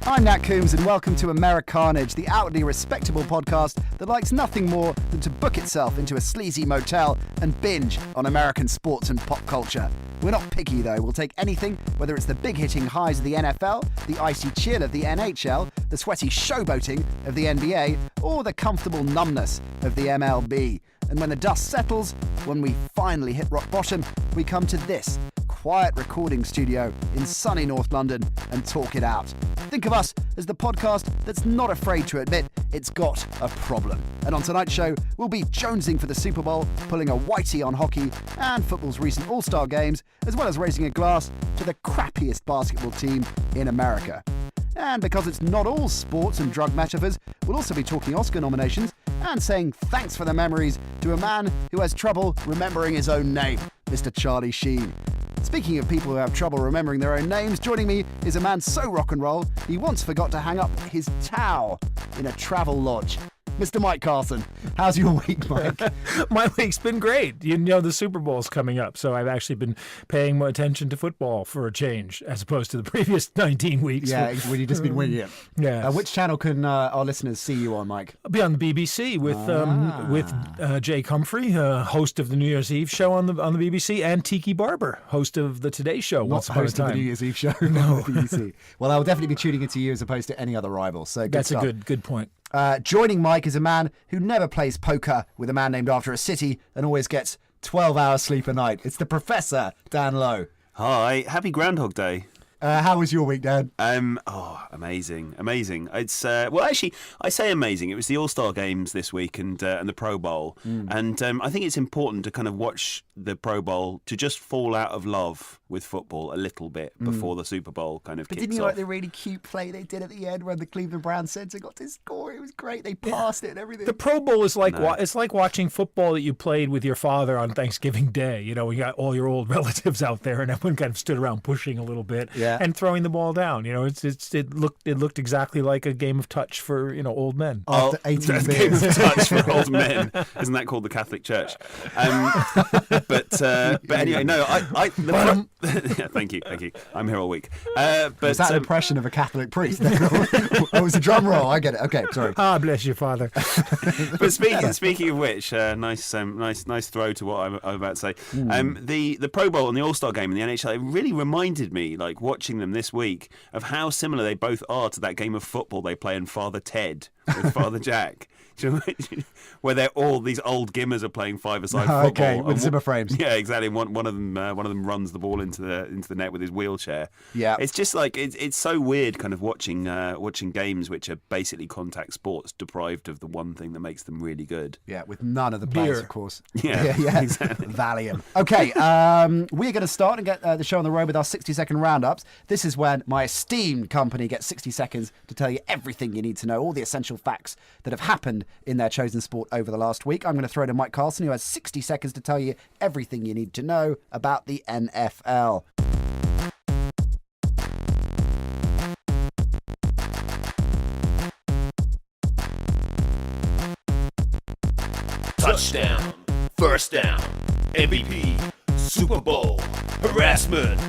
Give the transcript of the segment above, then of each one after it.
I'm Nat Coombs and welcome to Americarnage, the outwardly respectable podcast that likes nothing more than to book itself into a sleazy motel and binge on American sports and pop culture. We're not picky though, we'll take anything, whether it's the big-hitting highs of the NFL, the icy chill of the NHL, the sweaty showboating of the NBA, or the comfortable numbness of the MLB. And when the dust settles, when we finally hit rock bottom, we come to this quiet recording studio in sunny North London and talk it out. Think of us as the podcast that's not afraid to admit it's got a problem. And on tonight's show, we'll be jonesing for the Super Bowl, pulling a whitey on hockey and football's recent All-Star games, as well as raising a glass to the crappiest basketball team in America. And because it's not all sports and drug metaphors, we'll also be talking Oscar nominations and saying thanks for the memories to a man who has trouble remembering his own name, Mr. Charlie Sheen. Speaking of people who have trouble remembering their own names, joining me is a man so rock and roll, he once forgot to hang up his towel in a travel lodge. Mr. Mike Carlson, how's your week, Mike? My week's been great. You know the Super Bowl's coming up, so I've actually been paying more attention to football for a change, as opposed to the previous 19 weeks. Yeah, when you've just been winning it. Yeah. Which channel can our listeners see you on, Mike? I'll be on the BBC with Jay Cutler, host of the New Year's Eve show on the BBC, and Tiki Barber, host of the Today Show. Not host of the New Year's Eve show on the BBC. Well, I'll definitely be tuning into you as opposed to any other rival. So that's a good point. Joining Mike is a man who never plays poker with a man named after a city and always gets 12 hours sleep a night. It's the Professor, Dan Louw. Hi, happy Groundhog Day. How was your week, Dan? Amazing. It's well, actually, I say amazing. It was the All-Star games this week and the Pro Bowl, and I think it's important to kind of watch the Pro Bowl to just fall out of love with football a little bit before the Super Bowl kind of kicks off. Didn't you like the really cute play they did at the end when the Cleveland Browns center got to score? It was great. They passed it and everything. The Pro Bowl is like it's like watching football that you played with your father on Thanksgiving Day. You know, you got all your old relatives out there, and everyone kind of stood around pushing a little bit. Yeah. And throwing the ball down, you know, it looked exactly like a game of touch for old men. After 18 game of touch for old men, isn't that called the Catholic Church? But anyway, no, yeah, thank you. I'm here all week. Was that an impression of a Catholic priest? It was a drum roll. I get it. Okay, sorry. Bless you, Father. But speaking of which, nice throw to what I'm about to say. The Pro Bowl and the All-Star game in the NHL, it really reminded me, like watching them this week, of how similar they both are to that game of football they play in Father Ted with Father Jack. Where they're all these old gimmers are playing five-a-side football. Okay, with Zimmer frames. Yeah, exactly. One of them runs the ball into the net with his wheelchair. Yeah, it's just like it's so weird, kind of watching games which are basically contact sports, deprived of the one thing that makes them really good. Yeah, with none of the players, of course. Yeah, exactly. Valium. Okay, we're going to start and get the show on the road with our 60-second roundups. This is when my esteemed company gets 60 seconds to tell you everything you need to know, all the essential facts that have happened in their chosen sport over the last week. I'm going to throw to Mike Carlson, who has 60 seconds to tell you everything you need to know about the NFL. Touchdown, first down, MVP, Super Bowl, harassment,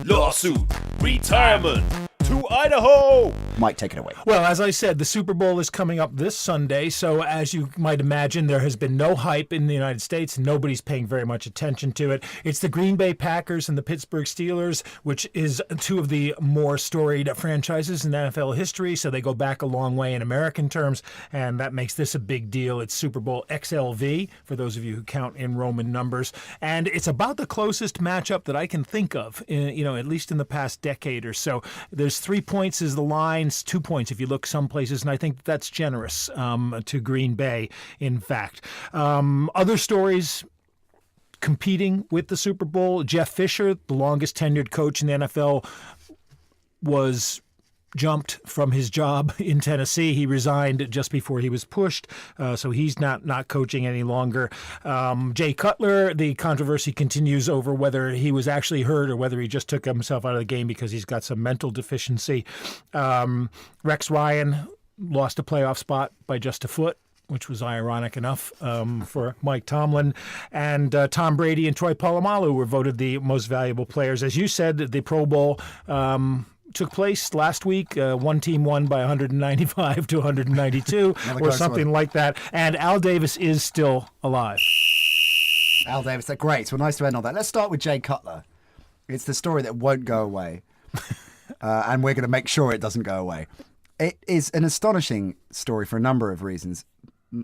lawsuit, retirement, to Idaho. Mike, take it away. Well, as I said, the Super Bowl is coming up this Sunday, so as you might imagine, there has been no hype in the United States. Nobody's paying very much attention to it. It's the Green Bay Packers and the Pittsburgh Steelers, which is two of the more storied franchises in NFL history, so they go back a long way in American terms, and that makes this a big deal. It's Super Bowl XLV, for those of you who count in Roman numbers, and it's about the closest matchup that I can think of, at least in the past decade or so. There's 3 points is the line, 2 points if you look some places, and I think that's generous to Green Bay, in fact. Other stories competing with the Super Bowl, Jeff Fisher, the longest tenured coach in the NFL, was jumped from his job in Tennessee. He resigned just before he was pushed, so he's not coaching any longer. Jay Cutler, the controversy continues over whether he was actually hurt or whether he just took himself out of the game because he's got some mental deficiency. Rex Ryan lost a playoff spot by just a foot, which was ironic enough for Mike Tomlin. And Tom Brady and Troy Polamalu were voted the most valuable players. As you said, the Pro Bowl took place last week. One team won by 195 to 192 or something like that. And Al Davis is still alive. Al Davis, they're great. Well, nice to end on that. Let's start with Jay Cutler. It's the story that won't go away. And we're going to make sure it doesn't go away. It is an astonishing story for a number of reasons.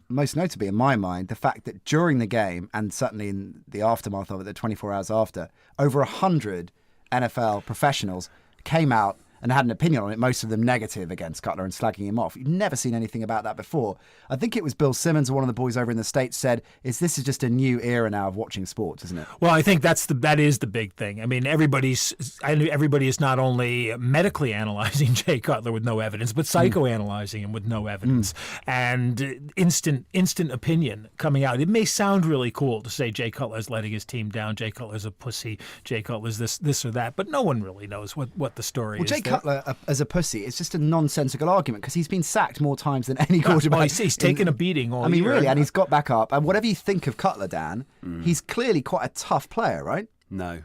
Most notably, in my mind, the fact that during the game, and certainly in the aftermath of it, the 24 hours after, over 100 NFL professionals came out and had an opinion on it, most of them negative against Cutler and slagging him off. You've never seen anything about that before. I think it was Bill Simmons, one of the boys over in the States, said, this is just a new era now of watching sports, isn't it? Well, I think that is the big thing. I mean, everybody is not only medically analyzing Jay Cutler with no evidence, but psychoanalyzing him with no evidence. And instant opinion coming out. It may sound really cool to say Jay Cutler's letting his team down, Jay Cutler's a pussy, Jay Cutler's this or that, but no one really knows what the story is. Jay Cutler as a pussy, it's just a nonsensical argument because he's been sacked more times than any quarterback. Well, he's taken a beating all year. Really, and he's got back up. And whatever you think of Cutler, Dan, he's clearly quite a tough player, right? No.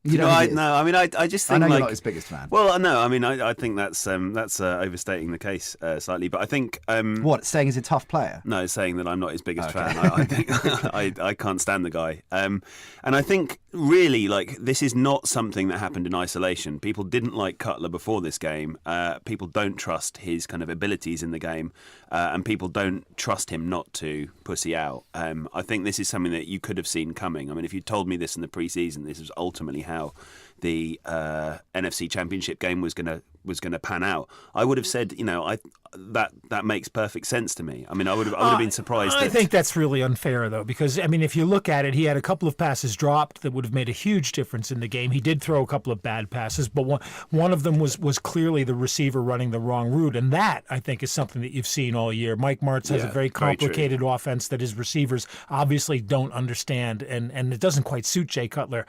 No, I mean, I just think I know like you're not his biggest fan. Well, no, I mean, I think that's overstating the case slightly. But I think what, saying he's a tough player? No, saying that I'm not his biggest fan. I think I can't stand the guy. And I think really, like, this is not something that happened in isolation. People didn't like Cutler before this game. People don't trust his kind of abilities in the game, and people don't trust him not to pussy out. I think this is something that you could have seen coming. I mean, if you told me this in the preseason, this was ultimately how the NFC Championship game was going to pan out, I would have said, that makes perfect sense to me. I mean, I would have been surprised. I think that's really unfair, though, because I mean, if you look at it, he had a couple of passes dropped that would have made a huge difference in the game. He did throw a couple of bad passes, but one of them was clearly the receiver running the wrong route, and that I think is something that you've seen all year. Mike Martz has a very complicated offense that his receivers obviously don't understand, and it doesn't quite suit Jay Cutler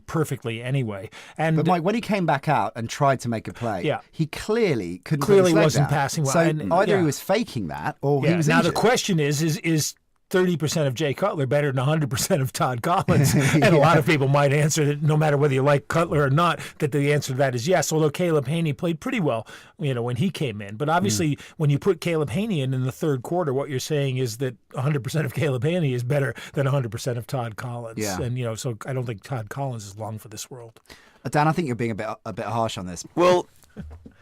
perfectly anyway. But Mike, when he came back out and tried to make a play, he clearly couldn't. Clearly put his leg wasn't down. passing well. So and, either he was faking that, or he was now injured. the question is 30% of Jay Cutler better than 100% of Todd Collins? And a lot of people might answer that no matter whether you like Cutler or not, that the answer to that is yes, although Caleb Haney played pretty well, when he came in. But obviously, when you put Caleb Haney in the third quarter, what you're saying is that 100% of Caleb Haney is better than 100% of Todd Collins. Yeah. And, so I don't think Todd Collins is long for this world. Dan, I think you're being a bit harsh on this. Well,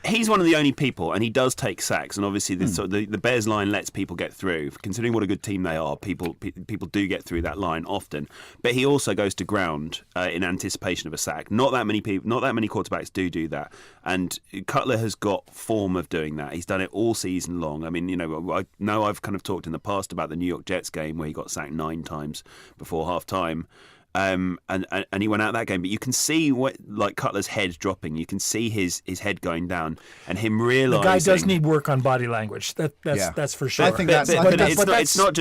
he's one of the only people, and he does take sacks, and obviously the Bears line lets people get through. Considering what a good team they are, people do get through that line often. But he also goes to ground in anticipation of a sack. Not that many quarterbacks do that, and Cutler has got form of doing that. He's done it all season long. I mean, I know I've kind of talked in the past about the New York Jets game where he got sacked 9 times before half time. And he went out that game, but you can see Cutler's head dropping. You can see his head going down, and him realizing the guy does need work on body language. That's for sure. I think it's not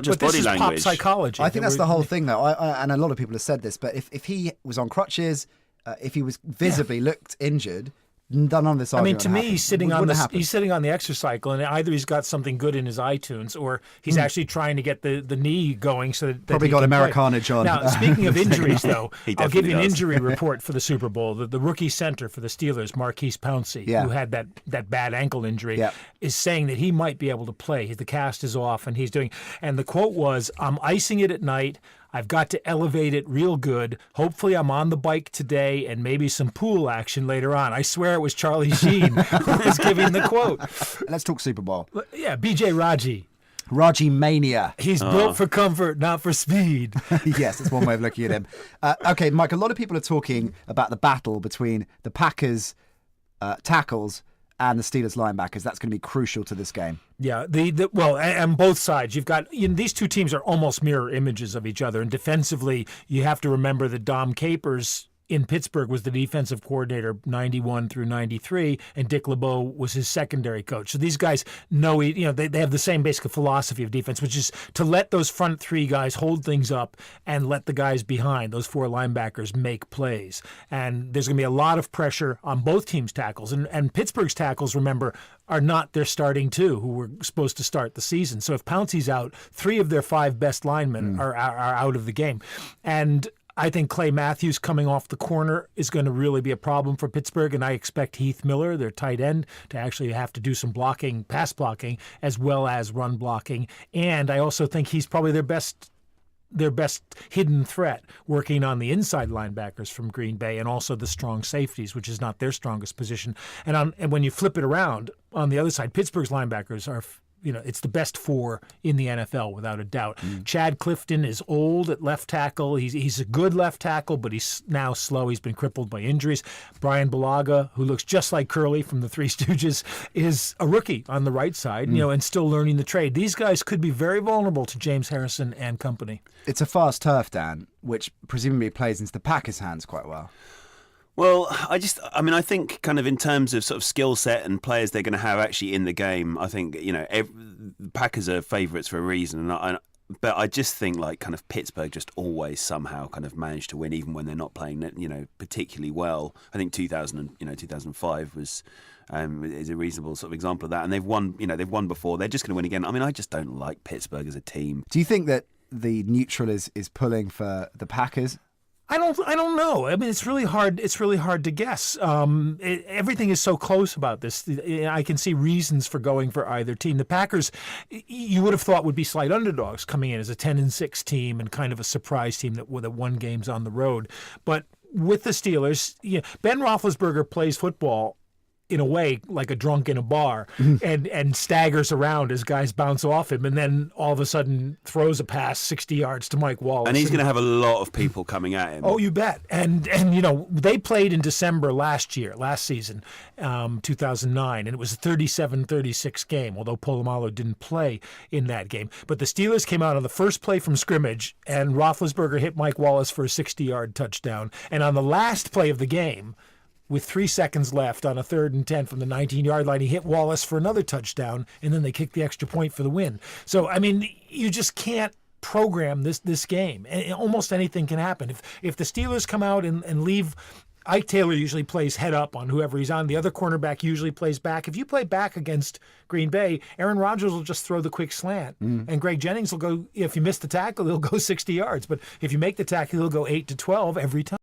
just body is language. Pop psychology. I think that's the whole thing, though. And a lot of people have said this, but if he was on crutches, if he was visibly looked injured. None of this. I mean, to me, he's sitting on the exercycle, and either he's got something good in his iTunes, or he's actually trying to get the knee going so that probably got Americarnage on. Now, speaking of injuries, though, I'll give you an injury report for the Super Bowl. The rookie center for the Steelers, Marquise Pouncey, who had that bad ankle injury, is saying that he might be able to play. The cast is off, and he's doing. And the quote was, "I'm icing it at night. I've got to elevate it real good. Hopefully I'm on the bike today and maybe some pool action later on." I swear it was Charlie Sheen who was giving the quote. Let's talk Super Bowl. Yeah, BJ Raji. Raji Mania. He's built for comfort, not for speed. Yes, that's one way of looking at him. Okay, Mike, a lot of people are talking about the battle between the Packers tackles and the Steelers linebackers. That's going to be crucial to this game. Yeah, and both sides. You've got these two teams are almost mirror images of each other. And defensively, you have to remember that Dom Capers in Pittsburgh was the defensive coordinator 91 through 93, and Dick LeBeau was his secondary coach. So these guys know, they have the same basic philosophy of defense, which is to let those front 3 guys hold things up and let the guys behind, those 4 linebackers, make plays. And there's going to be a lot of pressure on both teams' tackles. And Pittsburgh's tackles, remember, are not their starting 2, who were supposed to start the season. So if Pouncey's out, 3 of their 5 best linemen are out of the game. And I think Clay Matthews coming off the corner is going to really be a problem for Pittsburgh, and I expect Heath Miller, their tight end, to actually have to do some blocking, pass blocking, as well as run blocking. And I also think he's probably their best hidden threat, working on the inside linebackers from Green Bay and also the strong safeties, which is not their strongest position. And when you flip it around, on the other side, Pittsburgh's linebackers are, it's the best 4 in the NFL without a doubt. Chad Clifton is old at left tackle. He's a good left tackle, but he's now slow. He's been crippled by injuries. Brian Bulaga, who looks just like Curly from the Three Stooges, is a rookie on the right side, and still learning the trade. These guys could be very vulnerable to James Harrison and company. It's a fast turf, Dan, which presumably plays into the Packers' hands quite well. Well, I think kind of in terms of sort of skill set and players they're going to have actually in the game, I think, Packers are favourites for a reason. But I just think like kind of Pittsburgh just always somehow kind of manage to win even when they're not playing, particularly well. I think 2005 was is a reasonable sort of example of that. And they've won, they've won before. They're just going to win again. I mean, I just don't like Pittsburgh as a team. Do you think that the neutral is pulling for the Packers? I don't know. I mean, it's really hard. It's really hard to guess. Everything is so close about this. I can see reasons for going for either team. The Packers, you would have thought, would be slight underdogs coming in as a 10-6 team and kind of a surprise team that won games on the road. But with the Steelers, Ben Roethlisberger plays football in a way like a drunk in a bar and staggers around as guys bounce off him, and then all of a sudden throws a pass 60 yards to Mike Wallace. And he's going to have a lot of people coming at him. Oh, you bet. And they played in December last season, 2009, and it was a 37-36 game, although Polamalu didn't play in that game. But the Steelers came out on the first play from scrimmage, and Roethlisberger hit Mike Wallace for a 60-yard touchdown. And on the last play of the game, with 3 seconds left on a 3rd and 10 from the 19-yard line, he hit Wallace for another touchdown, and then they kicked the extra point for the win. So, I mean, you just can't program this game. And almost anything can happen. If the Steelers come out and leave, Ike Taylor usually plays head up on whoever he's on. The other cornerback usually plays back. If you play back against Green Bay, Aaron Rodgers will just throw the quick slant. And Greg Jennings will go, if you miss the tackle, he'll go 60 yards. But if you make the tackle, he'll go 8 to 12 every time.